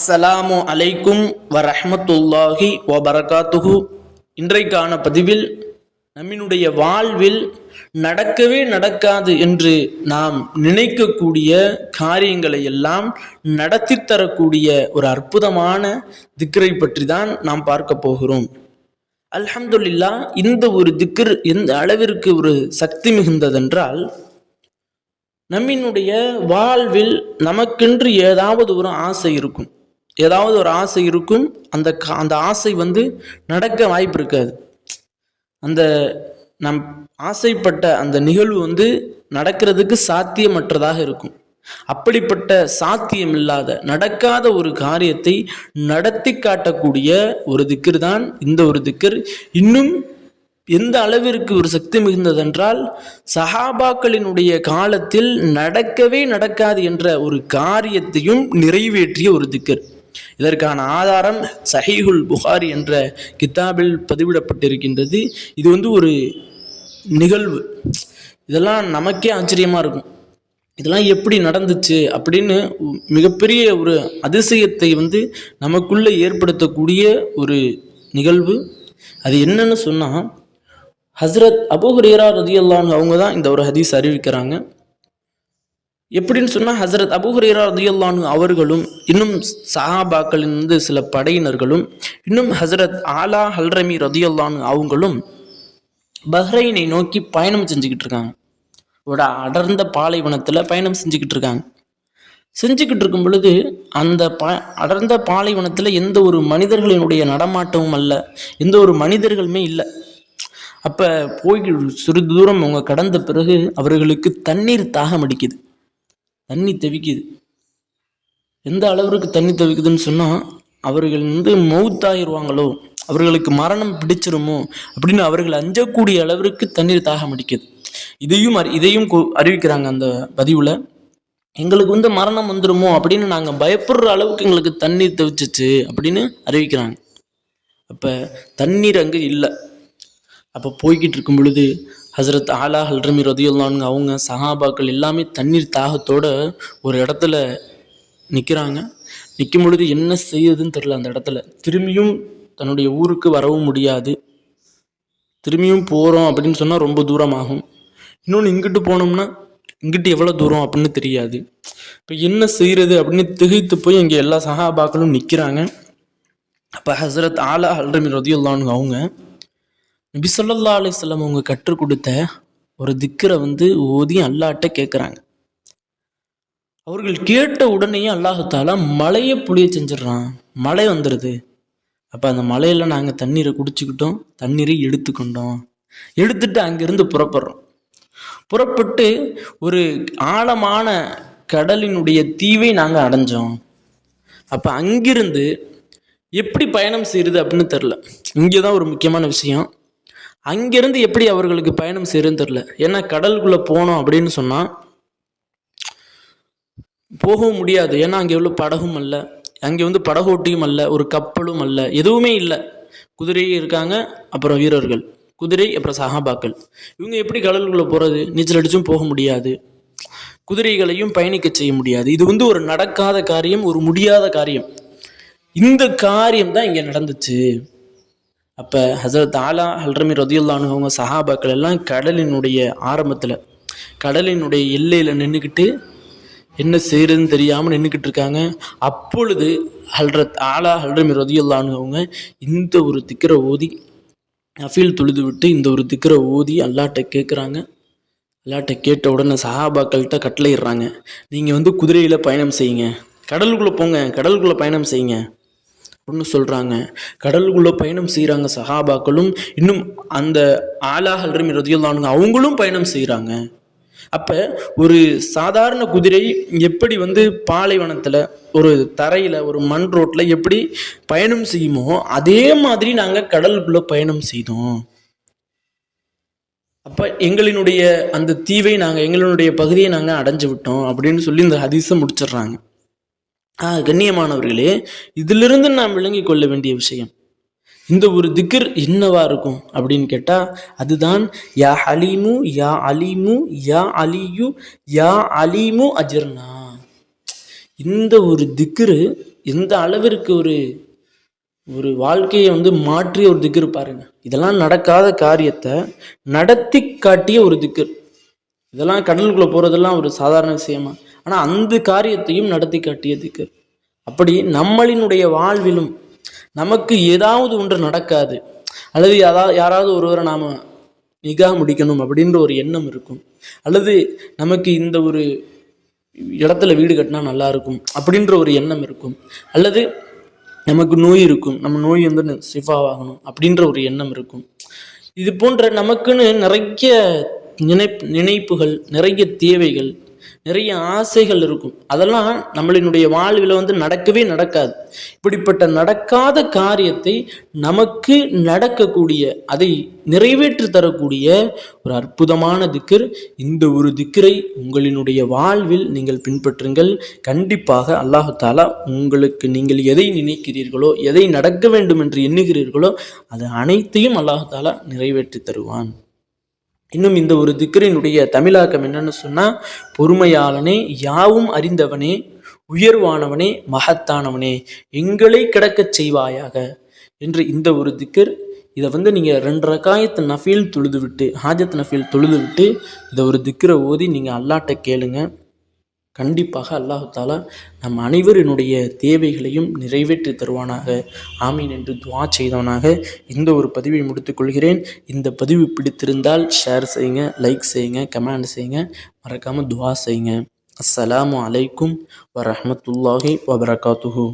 அஸ்ஸலாமு அலைக்கும் வரஹ்மத்துல்லாஹி வபரகாத்துஹு. இன்றைக்கான பதிவில் நம்மினுடைய வாழ்வில் நடக்கவே நடக்காது என்று நாம் நினைக்கக்கூடிய காரியங்களை எல்லாம் நடத்தி தரக்கூடிய ஒரு அற்புதமான திக்ரை பற்றி தான் நாம் பார்க்க போகிறோம். அல்ஹம்துலில்லாஹ், இந்த ஒரு திக்ர் எந்த அளவிற்கு ஒரு சக்தி மிகுந்ததென்றால், நம்மினுடைய வாழ்வில் நமக்கென்று ஏதாவது ஒரு ஆசை இருக்கும். அந்த ஆசை நடக்க வாய்ப்பு இருக்காது. அந்த நம் ஆசைப்பட்ட அந்த நிகழ்வு நடக்கிறதுக்கு சாத்தியமற்றதாக இருக்கும். அப்படிப்பட்ட சாத்தியம் இல்லாத நடக்காத ஒரு காரியத்தை நடத்தி காட்டக்கூடிய ஒரு திக்ர் தான் இந்த ஒரு திக்ர். இன்னும் எந்த அளவிற்கு ஒரு சக்தி மிகுந்ததென்றால், சஹாபாக்களினுடைய காலத்தில் நடக்கவே நடக்காது என்ற ஒரு காரியத்தையும் நிறைவேற்றிய ஒரு திக்ர். இதற்கான ஆதாரம் சஹீஹுல் புகாரி என்ற கிதாபில் பதிவிடப்பட்டிருக்கின்றது. இது ஒரு நிகழ்வு. இதெல்லாம் நமக்கே ஆச்சரியமா இருக்கும். இதெல்லாம் எப்படி நடந்துச்சு அப்படின்னு மிகப்பெரிய ஒரு அதிசயத்தை நமக்குள்ள ஏற்படுத்தக்கூடிய ஒரு நிகழ்வு. அது என்னன்னு சொன்னா, ஹஸ்ரத் அபூ ஹுரைரா ரலியல்லாஹு அன்ஹு அவங்க தான் இந்த ஒரு ஹதீஸ் அறிவிக்கிறாங்க. எப்படின்னு சொன்னால், ஹஸ்ரத் அபூ ஹுரைரா ரலியல்லாஹு அன்ஹு அவர்களும் இன்னும் சஹாபாக்களின் சில படையினர்களும் இன்னும் ஹஸ்ரத் ஆலா ஹல்ரமி ரலியல்லாஹு அன்ஹு அவங்களும் பஹ்ரைனை நோக்கி பயணம் செஞ்சுக்கிட்டு இருக்காங்க. ஒரு அடர்ந்த பாலைவனத்தில் பயணம் செஞ்சுக்கிட்டு இருக்காங்க. செஞ்சுக்கிட்டு இருக்கும் பொழுது அந்த அடர்ந்த பாலைவனத்தில் எந்த ஒரு மனிதர்களினுடைய நடமாட்டமும் அல்ல, எந்த ஒரு மனிதர்களுமே இல்லை. அப்போ போய் சிறிது தூரம் அவங்க கடந்த பிறகு அவர்களுக்கு தண்ணீர் தாகம் அடிக்குது, தண்ணி தவிக்குது. எந்த அளவிற்கு தண்ணி தவிக்குதுன்னு சொன்னால், அவர்கள் மௌத்தாயிருவாங்களோ, அவர்களுக்கு மரணம் பிடிச்சிருமோ அப்படின்னு அவர்கள் அஞ்சக்கூடிய அளவிற்கு தண்ணீர் தாகம் அடிக்குது. இதையும் அறிவிக்கிறாங்க அந்த பதிவில். எங்களுக்கு மரணம் வந்துடுமோ அப்படின்னு நாங்கள் பயப்படுற அளவுக்கு எங்களுக்கு தண்ணீர் தவிச்சிச்சு அப்படின்னு அறிவிக்கிறாங்க. அப்போ தண்ணீர் அங்கே இல்லை. அப்போ போய்கிட்டு இருக்கும் பொழுது ஹஸ்ரத் ஆலா ஹல்ரமி ரலியல்லாஹு அன்ஹு அவங்க சஹாபாக்கள் எல்லாமே தண்ணீர் தாகத்தோட ஒரு இடத்துல நிற்கிறாங்க. நிற்கும் பொழுது என்ன செய்யுதுன்னு தெரில. அந்த இடத்துல திரும்பியும் தன்னுடைய ஊருக்கு வரவும் முடியாது. திரும்பியும் போகிறோம் அப்படின்னு சொன்னால் ரொம்ப தூரம் ஆகும். இன்னொன்று, இங்கிட்டு போனோம்னா இங்கிட்டு எவ்வளோ தூரம் அப்படின்னு தெரியாது. இப்போ என்ன செய்கிறது அப்படின்னு திகைத்து போய் இங்கே எல்லா சஹாபாக்களும் நிற்கிறாங்க. அப்போ ஹஸ்ரத் ஆலா ஹல்ரமி ரலியல்லாஹு அன்ஹு அவங்க நபி ஸல்லல்லாஹு அலைஹி வஸல்லம் அவங்க கற்றுக் கொடுத்த ஒரு திக்ரை ஓதி அல்லாஹ்ட்ட கேட்குறாங்க. அவர்கள் கேட்ட உடனேயே அல்லாஹ் தஆலா மழையை பொழிய செஞ்சிடறான். மழை வந்துடுது. அப்போ அந்த மழையில் நாங்கள் தண்ணீரை குடிச்சுக்கிட்டோம், தண்ணீரை எடுத்துக்கொண்டோம். எடுத்துட்டு அங்கிருந்து புறப்பட்டு ஒரு ஆழமான கடலினுடைய தீவை நாங்கள் அடைஞ்சோம். அப்போ அங்கிருந்து எப்படி பயணம் செய்கிறது அப்படின்னு தெரில. இங்கே தான் ஒரு முக்கியமான விஷயம். அங்கிருந்து எப்படி அவர்களுக்கு பயணம் செய்யறதுன்னு தெரில. ஏன்னா கடலுக்குள்ளே போனோம் அப்படின்னு சொன்னால் போகவும் முடியாது. ஏன்னா அங்கே எவ்வளோ படகும் அல்ல, அங்கே படகோட்டியும் அல்ல, ஒரு கப்பலும் அல்ல, எதுவுமே இல்லை. குதிரையும் இருக்காங்க, அப்புறம் வீரர்கள், குதிரை, அப்புறம் சஹாபாக்கள். இவங்க எப்படி கடலுக்குள்ளே போகிறது? நீச்சல் அடிச்சும் போக முடியாது, குதிரைகளையும் பயணிக்க செய்ய முடியாது. இது ஒரு நடக்காத காரியம், ஒரு முடியாத காரியம். இந்த காரியம் தான் இங்கே நடந்துச்சு. அப்போ ஹஸ்ரத் ஆலா ஹல்ரமி ரலியல்லாஹு அன்ஹு அவங்க சஹாபாக்கள் எல்லாம் கடலினுடைய ஆரம்பத்தில், கடலினுடைய எல்லையில் நின்றுக்கிட்டு என்ன செய்யறதுன்னு தெரியாமல் நின்றுக்கிட்டு இருக்காங்க. அப்பொழுது ஹல்ரத் ஆலா ஹல்ரமி ரலியல்லாஹு அன்ஹு அவங்க இந்த ஒரு திக்ரை ஓதி நஃபீல் தொழுது விட்டு இந்த ஒரு திக்ரை ஓதி அல்லாஹ்ட்ட கேட்குறாங்க. அல்லாஹ்ட்ட கேட்ட உடனே சஹாபாக்கள்கிட்ட கட்டளையிடுறாங்க, நீங்கள் குதிரையில் பயணம் செய்யுங்க, கடலுக்குள்ளே போங்க, கடலுக்குள்ளே பயணம் செய்யுங்க அப்படின்னு சொல்கிறாங்க. கடலுக்குள்ளே பயணம் செய்கிறாங்க சஹாபாக்களும். இன்னும் அந்த ஆலா ஹல்ரமி ரலியல்லாஹு அன்ஹு அவங்களும் பயணம் செய்கிறாங்க. அப்போ ஒரு சாதாரண குதிரை எப்படி பாலைவனத்தில் ஒரு தரையில் ஒரு மண் ரோட்டில் எப்படி பயணம் செய்யுமோ அதே மாதிரி நாங்கள் கடலுக்குள்ளே பயணம் செய்தோம். அப்போ எங்களினுடைய அந்த தீவை எங்களினுடைய பகுதியை நாங்கள் அடைஞ்சு விட்டோம் அப்படின்னு சொல்லி இந்த ஹதீஸை முடிச்சிடுறாங்க. கண்ணியமானவர்களே, இதிலிருந்து நாம் விளங்கி கொள்ள வேண்டிய விஷயம், இந்த ஒரு திக்ர் என்னவா இருக்கும் அப்படின்னு கேட்டால், அதுதான் யா ஹலீமு யா அலீமு யா அலியு யா அலீமு அஜர்னா. இந்த ஒரு திக்ரு எந்த அளவிற்கு ஒரு ஒரு வாழ்க்கையை வந்து மாற்றிய ஒரு திக்ர் பாருங்க. இதெல்லாம் நடக்காத காரியத்தை நடத்தி காட்டிய ஒரு திக்ர். இதெல்லாம் கடலுக்குள்ளே போகிறதெல்லாம் ஒரு சாதாரண விஷயமா, ஆனால் அந்த காரியத்தையும் நடத்தி காட்டிய திக்ர். அப்படி நம்மளினுடைய வாழ்விலும் நமக்கு ஏதாவது ஒன்று நடக்காது, அல்லது யாராவது ஒருவரை நாம் நிகா முடிக்கணும் அப்படின்ற ஒரு எண்ணம் இருக்கும், அல்லது நமக்கு இந்த ஒரு இடத்துல வீடு கட்டினா நல்லா இருக்கும் அப்படின்ற ஒரு எண்ணம் இருக்கும், அல்லது நமக்கு நோய் இருக்கும், நம்ம நோய் வந்து சிஃபாவாகணும் அப்படின்ற ஒரு எண்ணம் இருக்கும். இது போன்ற நமக்குன்னு நிறைய நினைப்புகள், நிறைய தேவைகள், நிறைய ஆசைகள் இருக்கும். அதெல்லாம் நம்மளினுடைய வாழ்வில் வந்து நடக்கவே நடக்காது. இப்படிப்பட்ட நடக்காத காரியத்தை நமக்கு நடக்கக்கூடிய, அதை நிறைவேற்றி தரக்கூடிய ஒரு அற்புதமான திக்ர். இந்த ஒரு திக்ரை உங்களினுடைய வாழ்வில் நீங்கள் பின்பற்றுங்கள். கண்டிப்பாக அல்லாஹ் தஆலா உங்களுக்கு நீங்கள் எதை நினைக்கிறீர்களோ, எதை நடக்க வேண்டும் என்று எண்ணுகிறீர்களோ அது அனைத்தையும் அல்லாஹ் தஆலா நிறைவேற்றி தருவான். இன்னும் இந்த ஒரு திக்ரினுடைய தமிழாக்கம் என்னன்னு சொன்னால், பொறுமையாளனே, யாவும் அறிந்தவனே, உயர்வானவனே, மகத்தானவனே, எங்களை கிடக்கச் செய்வாயாக என்று இந்த ஒரு திக்ர். இதை வந்து நீங்கள் 2 ரக்காயத்து நஃபீல் தொழுது விட்டு, ஹாஜத் நஃபீல் தொழுது விட்டு இந்த ஒரு திக்ரை ஓதி நீங்கள் அல்லாஹ்ட்ட கேளுங்க. கண்டிப்பாக அல்லாஹ் தஆலா நம் அனைவரினுடைய தேவைகளையும் நிறைவேற்றி தருவானாக. ஆமீன் என்று துஆ செய்தவனாக இந்த ஒரு பதிவை முடித்துக்கொள்கிறேன். இந்த பதிவு பிடித்திருந்தால் ஷேர் செய்யுங்க, லைக் செய்யுங்க, கமெண்ட் செய்யுங்க, மறக்காமல் துஆ செய்யுங்க. அஸ்ஸலாமு அலைக்கும் வரஹ்மத்துல்லாஹி வபரகாத்துஹு.